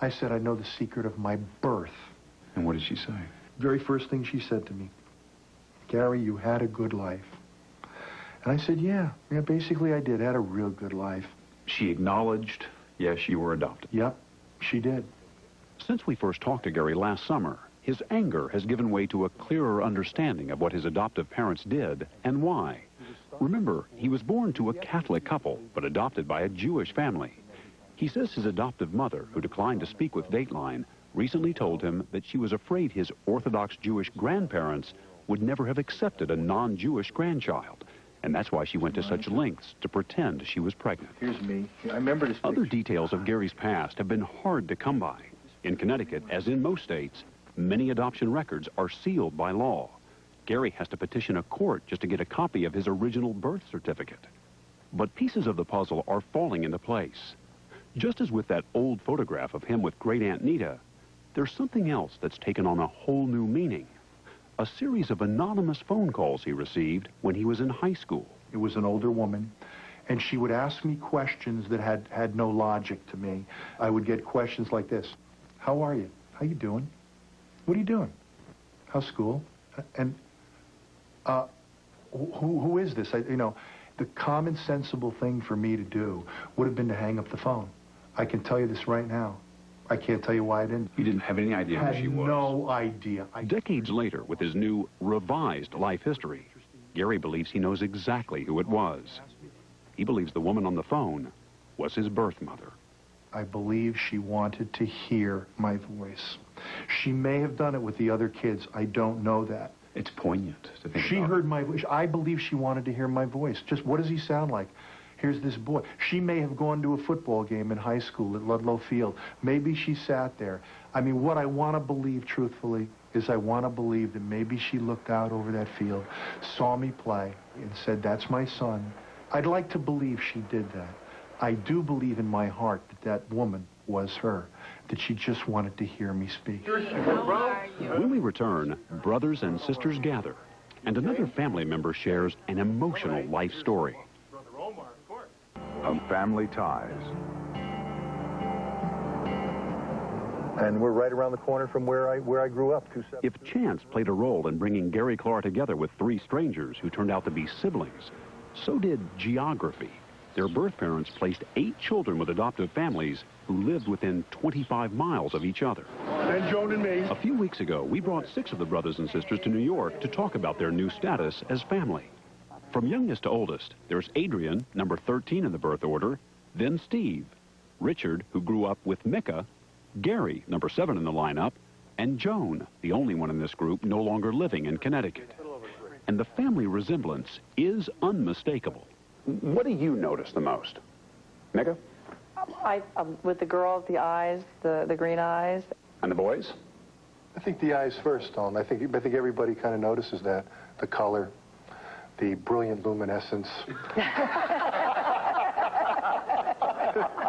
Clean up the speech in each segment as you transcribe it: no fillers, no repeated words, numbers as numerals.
I said, I know the secret of my birth. And what did she say? Very first thing she said to me, Gary, you had a good life. And I said, yeah, basically I did. I had a real good life. She acknowledged, yes, you were adopted. Yep, she did. Since we first talked to Gary last summer, his anger has given way to a clearer understanding of what his adoptive parents did and why. Remember, he was born to a Catholic couple, but adopted by a Jewish family. He says his adoptive mother, who declined to speak with Dateline, recently told him that she was afraid his Orthodox Jewish grandparents would never have accepted a non-Jewish grandchild. And that's why she went to such lengths to pretend she was pregnant. Here's me. I remember this. Other details of Gary's past have been hard to come by. In Connecticut, as in most states, many adoption records are sealed by law. Gary has to petition a court just to get a copy of his original birth certificate. But pieces of the puzzle are falling into place. Just as with that old photograph of him with Great Aunt Nita, there's something else that's taken on a whole new meaning. A series of anonymous phone calls he received when he was in high school. It was an older woman, and she would ask me questions that had no logic to me. I would get questions like this. How are you? How you doing? What are you doing? How's school? And who is this? The common sensible thing for me to do would have been to hang up the phone. I can tell you this right now. I can't tell you why I didn't. You didn't have any idea who she was? No idea. Decades later, with his new, revised life history, Gary believes he knows exactly who it was. He believes the woman on the phone was his birth mother. I believe she wanted to hear my voice. She may have done it with the other kids. I don't know that. It's poignant to think She about. heard my voice. I believe she wanted to hear my voice. Just what does he sound like? Here's this boy. She may have gone to a football game in high school at Ludlow Field. Maybe she sat there. I mean, what I want to believe, truthfully, is I want to believe that maybe she looked out over that field, saw me play, and said, that's my son. I'd like to believe she did that. I do believe in my heart that that woman was her, that she just wanted to hear me speak. When we return, brothers and sisters gather, and another family member shares an emotional life story. Of family ties. And we're right around the corner from where I grew up. If chance played a role in bringing Gary Klar together with three strangers who turned out to be siblings, so did geography. Their birth parents placed 8 children with adoptive families who lived within 25 miles of each other. And Joan and me. A few weeks ago, we brought 6 of the brothers and sisters to New York to talk about their new status as family. From youngest to oldest, there's Adrian, number 13 in the birth order, then Steve, Richard, who grew up with Micah, Gary, number 7 in the lineup, and Joan, the only one in this group no longer living in Connecticut. And the family resemblance is unmistakable. What do you notice the most? Micah? With the girls, the eyes, the green eyes. And the boys? I think the eyes first, Tom. I think everybody kind of notices that. The color, the brilliant luminescence.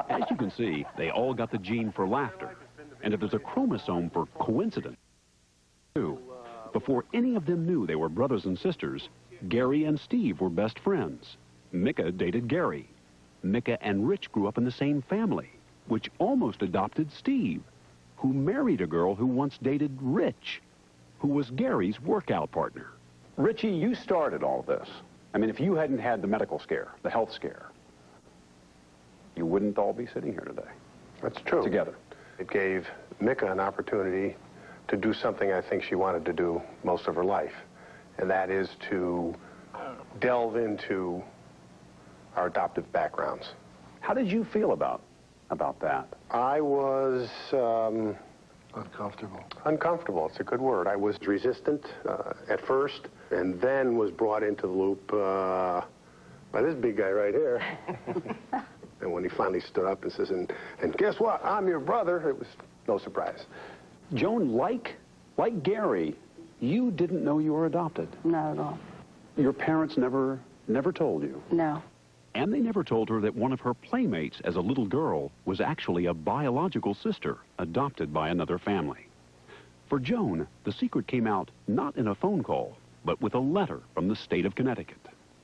As you can see, they all got the gene for laughter. And if there's a chromosome for coincidence, too. Before any of them knew they were brothers and sisters, Gary and Steve were best friends. Micah dated Gary. Micah and Rich grew up in the same family, which almost adopted Steve, who married a girl who once dated Rich, who was Gary's workout partner. Richie, you started all this. I mean, if you hadn't had the medical scare, the health scare, you wouldn't all be sitting here today. That's true. Together. It gave Micah an opportunity to do something I think she wanted to do most of her life, and that is to delve into our adoptive backgrounds. How did you feel about that? I was Uncomfortable. uncomfortable. It's a good word. I was resistant at first, and then was brought into the loop by this big guy right here. And when he finally stood up and says, and guess what? I'm your brother, it was no surprise. Joan, like Gary, you didn't know you were adopted. Not at all. Your parents never told you. No. And they never told her that one of her playmates as a little girl was actually a biological sister adopted by another family. For Joan, the secret came out not in a phone call, but with a letter from the state of Connecticut.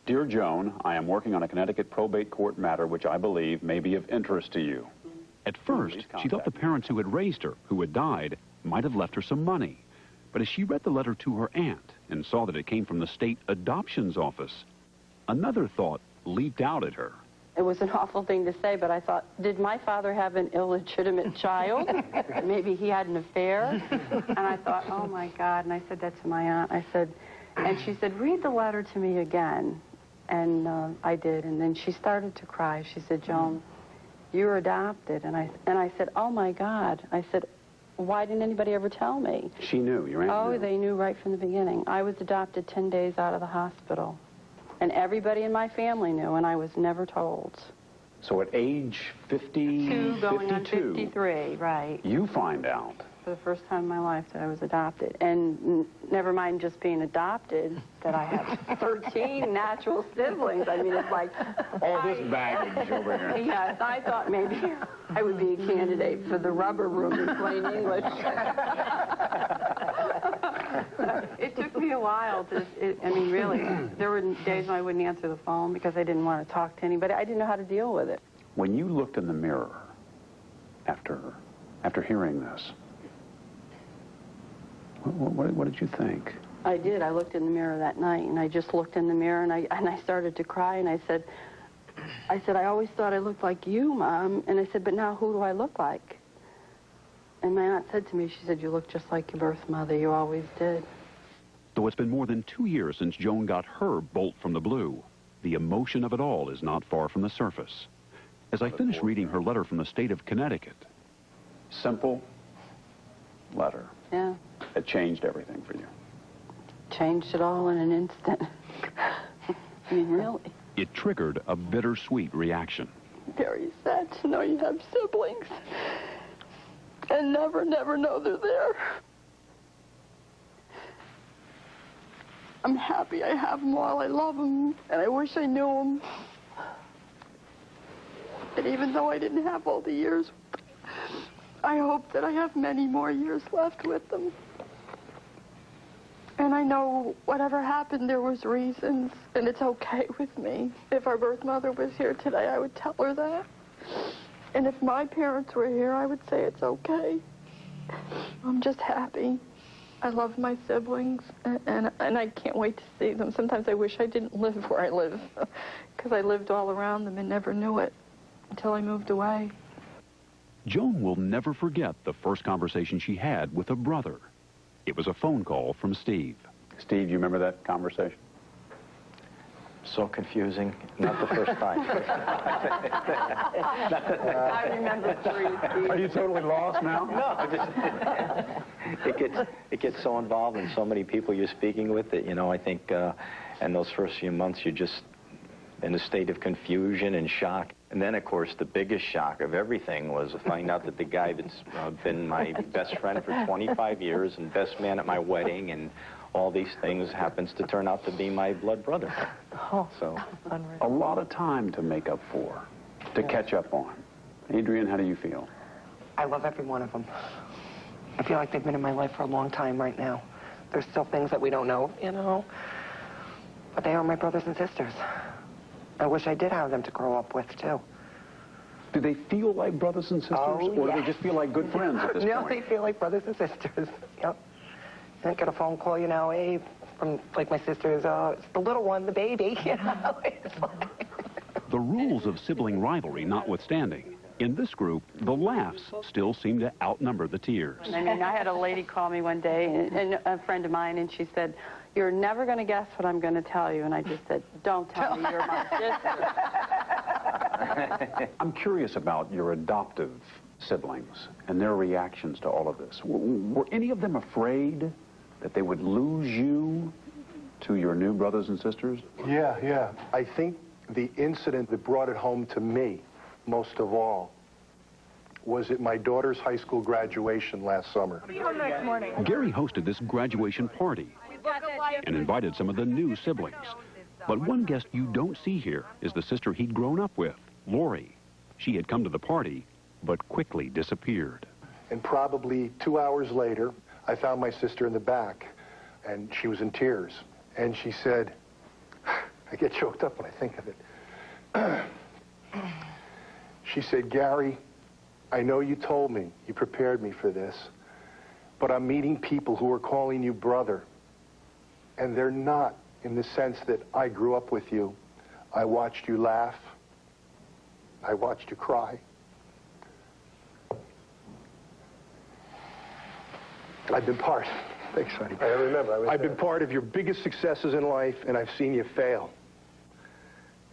Dear Joan, I am working on a Connecticut probate court matter which I believe may be of interest to you. At first, she thought the parents who had raised her, who had died, might have left her some money. But as she read the letter to her aunt and saw that it came from the state adoptions office, another thought leaped out at her. It was an awful thing to say, but I thought, did my father have an illegitimate child? Maybe he had an affair? And I thought, oh my God. And I said that to my aunt. I said, and she said, read the letter to me again. And I did. And then she started to cry. She said, Joan, you were adopted. And I said, oh my God. I said, why didn't anybody ever tell me? She knew, your aunt knew. Oh, they knew right from the beginning. I was adopted 10 days out of the hospital. And everybody in my family knew, and I was never told. So at age 52, going on 53, right. You find out. For the first time in my life that I was adopted. And never mind just being adopted, that I have 13 natural siblings. I mean, it's like... All this baggage over here. Yes, I thought maybe I would be a candidate for the rubber room in plain English. It took me a while to, I mean, really, there were days when I wouldn't answer the phone because I didn't want to talk to anybody. I didn't know how to deal with it. When you looked in the mirror after hearing this, what did you think? I did. I looked in the mirror that night, and I just looked in the mirror, and I started to cry, and I said, I always thought I looked like you, Mom. And I said, but now who do I look like? And my aunt said to me, she said, you look just like your birth mother. You always did. Though it's been more than 2 years since Joan got her bolt from the blue, the emotion of it all is not far from the surface. As I finish reading her letter from the state of Connecticut. Simple letter. Yeah. It changed everything for you. Changed it all in an instant. I mean, really. It triggered a bittersweet reaction. Very sad to know you have siblings and never know they're there. I'm happy I have them all. I love them, and I wish I knew them. And even though I didn't have all the years, I hope that I have many more years left with them. And I know whatever happened, there was reasons, and it's okay with me. If our birth mother was here today, I would tell her that. And if my parents were here, I would say it's okay. I'm just happy. I love my siblings, and I can't wait to see them. Sometimes I wish I didn't live where I live, because I lived all around them and never knew it until I moved away. Joan will never forget the first conversation she had with a brother. It was a phone call from Steve. Steve, you remember that conversation? So confusing. Not the first time. I remember 3, Steve. Are you totally lost now? No, it gets so involved in so many people you're speaking with that, you know, I think in those first few months you're just in a state of confusion and shock. And then, of course, the biggest shock of everything was to find out that the guy that's been my best friend for 25 years and best man at my wedding and all these things happens to turn out to be my blood brother. Oh, So, unreal. a lot of time to make up for, to catch up on. Adrian, how do you feel? I love every one of them. I feel like they've been in my life for a long time right now. There's still things that we don't know, you know, but they are my brothers and sisters. I wish I did have them to grow up with, too. Do they feel like brothers and sisters? Oh, or do yes. they just feel like good friends at this No, point? they feel like brothers and sisters. Yep. I get a phone call, you know, hey, from, like, my sister's, it's the little one, the baby, you know. It's like... The rules of sibling rivalry notwithstanding, in this group, the laughs still seem to outnumber the tears. I mean, I had a lady call me one day, and a friend of mine, and she said, you're never going to guess what I'm going to tell you. And I just said, don't tell me, you're my sister. I'm curious about your adoptive siblings and their reactions to all of this. Were any of them afraid that they would lose you to your new brothers and sisters? Yeah. I think the incident that brought it home to me, most of all, was at my daughter's high school graduation last summer. Gary hosted this graduation party and invited some of the new siblings. But one guest you don't see here is the sister he'd grown up with, Lori. She had come to the party, but quickly disappeared. And probably 2 hours later, I found my sister in the back, and she was in tears. And she said, I get choked up when I think of it. She said, Gary, I know you told me, you prepared me for this, but I'm meeting people who are calling you brother, and they're not in the sense that I grew up with you. I watched you laugh. I watched you cry. I've been part. Thanks, honey. I remember. I've been part of your biggest successes in life, and I've seen you fail.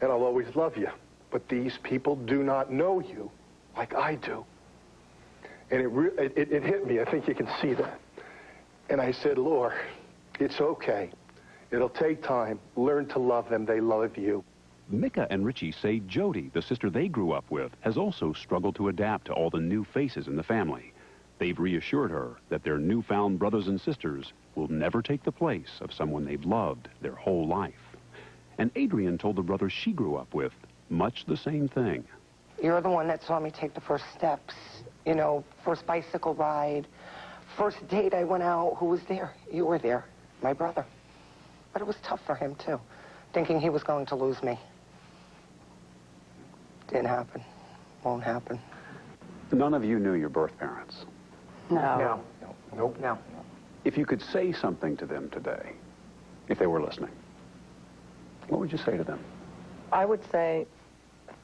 And I'll always love you. But these people do not know you like I do. And it hit me. I think you can see that. And I said, Lord, it's okay. It'll take time. Learn to love them. They love you. Micah and Richie say Jody, the sister they grew up with, has also struggled to adapt to all the new faces in the family. They've reassured her that their newfound brothers and sisters will never take the place of someone they've loved their whole life. And Adrian told the brothers she grew up with much the same thing. You're the one that saw me take the first steps, you know, first bicycle ride, first date I went out. Who was there? You were there, my brother. But it was tough for him, too, thinking he was going to lose me. Didn't happen. Won't happen. None of you knew your birth parents. No. Nope. No. If you could say something to them today, if they were listening, what would you say to them? I would say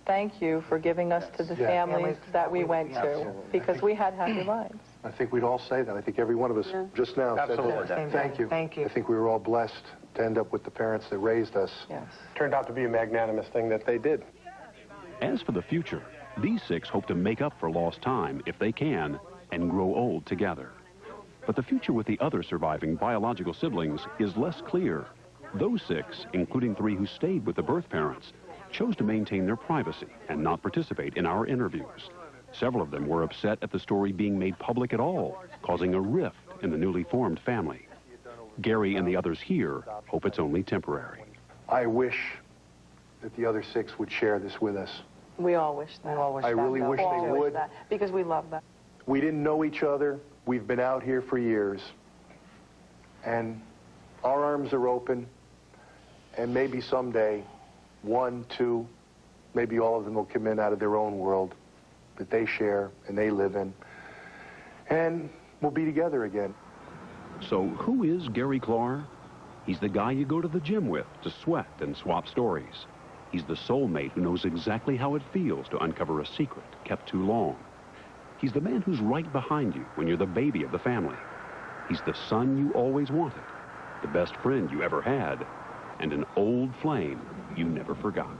thank you for giving us to the families that we went to, because we had happy lives. I think we'd all say that. I think every one of us just now said that. Thank you. Thank you. I think we were all blessed to end up with the parents that raised us. Yes. Turned out to be a magnanimous thing that they did. As for the future, these six hope to make up for lost time, if they can, and grow old together. But the future with the other surviving biological siblings is less clear. Those six, including 3 who stayed with the birth parents, chose to maintain their privacy and not participate in our interviews. Several of them were upset at the story being made public at all, causing a rift in the newly formed family. Gary and the others here hope it's only temporary. I wish that the other 6 would share this with us. We all wish that. I really wish they would. That, because we love them. We didn't know each other. We've been out here for years. And our arms are open. And maybe someday, 1, 2, maybe all of them will come in out of their own world that they share and they live in. And we'll be together again. So who is Gary Klar? He's the guy you go to the gym with to sweat and swap stories. He's the soulmate who knows exactly how it feels to uncover a secret kept too long. He's the man who's right behind you when you're the baby of the family. He's the son you always wanted, the best friend you ever had, and an old flame you never forgot.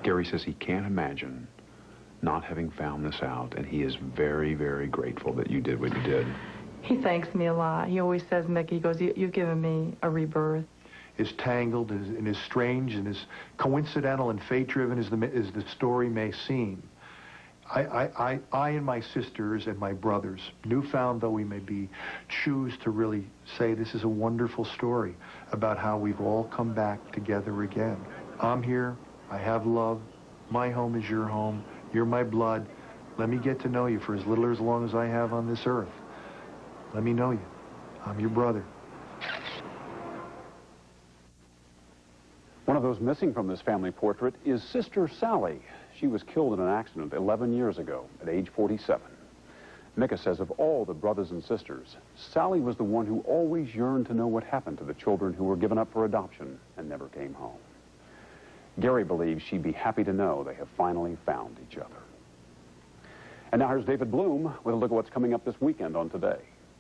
Gary says he can't imagine not having found this out, and he is very, very grateful that you did what you did. He thanks me a lot. He always says, Mickey, he goes, you've given me a rebirth. As tangled and as strange and as coincidental and fate-driven as the story may seem, I and my sisters and my brothers, newfound though we may be, choose to really say this is a wonderful story about how we've all come back together again. I'm here. I have love. My home is your home. You're my blood. Let me get to know you for as little or as long as I have on this earth. Let me know you. I'm your brother. One of those missing from this family portrait is Sister Sally. She was killed in an accident 11 years ago at age 47. Micah says of all the brothers and sisters, Sally was the one who always yearned to know what happened to the children who were given up for adoption and never came home. Gary believes she'd be happy to know they have finally found each other. And now here's David Bloom with a look at what's coming up this weekend on Today.